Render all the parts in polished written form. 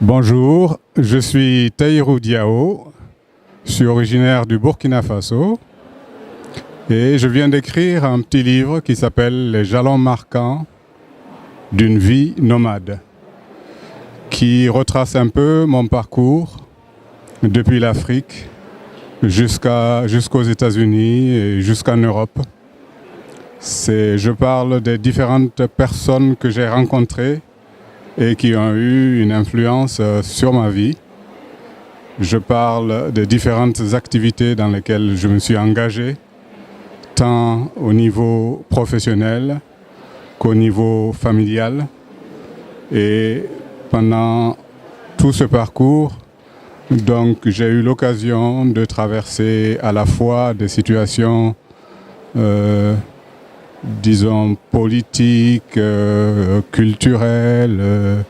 Bonjour, je suis Tahirou Diao, je suis originaire du Burkina Faso et je viens d'écrire un petit livre qui s'appelle Les jalons marquants d'une vie nomade, qui retrace un peu mon parcours depuis l'Afrique jusqu'aux États-Unis et jusqu'en Europe. Je parle des différentes personnes que j'ai rencontrées et qui ont eu une influence sur ma vie. Je parle des différentes activités dans lesquelles je me suis engagé, tant au niveau professionnel qu'au niveau familial. Et pendant tout ce parcours, donc, j'ai eu l'occasion de traverser à la fois des situations disons, politique, culturelle,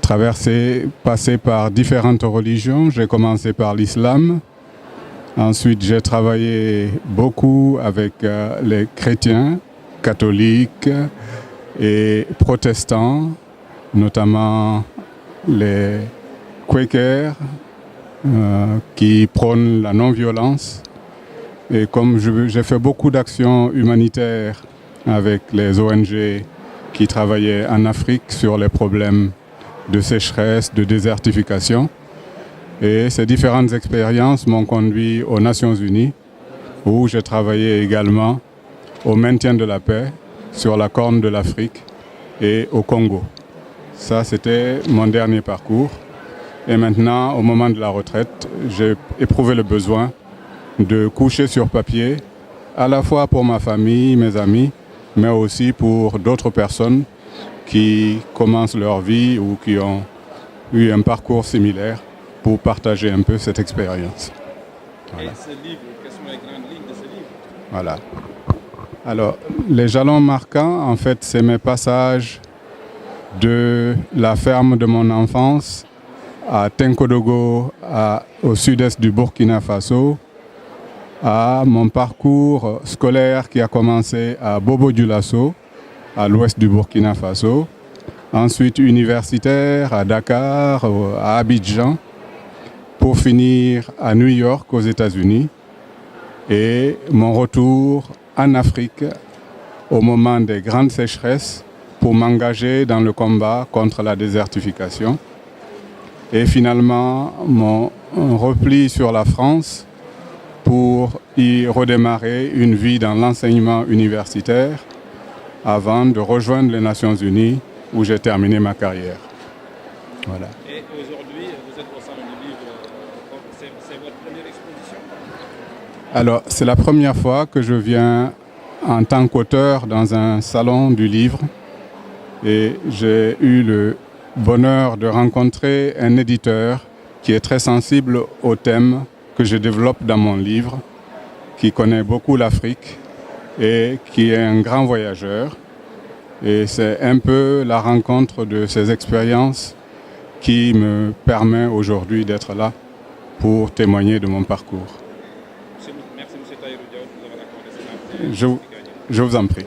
passer par différentes religions. J'ai commencé par l'islam. Ensuite, j'ai travaillé beaucoup avec les chrétiens, catholiques et protestants, notamment les Quakers, qui prônent la non-violence. Et comme j'ai fait beaucoup d'actions humanitaires avec les ONG qui travaillaient en Afrique sur les problèmes de sécheresse, de désertification. Et ces différentes expériences m'ont conduit aux Nations Unies, où j'ai travaillé également au maintien de la paix sur la Corne de l'Afrique et au Congo. Ça, c'était mon dernier parcours. Et maintenant, au moment de la retraite, j'ai éprouvé le besoin de coucher sur papier, à la fois pour ma famille, mes amis, mais aussi pour d'autres personnes qui commencent leur vie ou qui ont eu un parcours similaire pour partager un peu cette expérience. Voilà. Et ce livre, quelles sont les grandes lignes de ce livre? Voilà. Alors, les jalons marquants, en fait, c'est mes passages de la ferme de mon enfance à Tenkodogo, au sud-est du Burkina Faso, à mon parcours scolaire qui a commencé à Bobo-Dioulasso, à l'ouest du Burkina Faso, ensuite universitaire à Dakar, à Abidjan, pour finir à New York aux États-Unis, et mon retour en Afrique au moment des grandes sécheresses pour m'engager dans le combat contre la désertification, et finalement mon repli sur la France pour y redémarrer une vie dans l'enseignement universitaire avant de rejoindre les Nations Unies où j'ai terminé ma carrière. Voilà. Et aujourd'hui, vous êtes au Salon du Livre, c'est votre première exposition? Alors, c'est la première fois que je viens en tant qu'auteur dans un salon du livre et j'ai eu le bonheur de rencontrer un éditeur qui est très sensible au thème que je développe dans mon livre, qui connaît beaucoup l'Afrique et qui est un grand voyageur. Et c'est un peu la rencontre de ces expériences qui me permet aujourd'hui d'être là pour témoigner de mon parcours. Merci, M. Tahirou Diao, de nous avoir accordé cette Je vous en prie.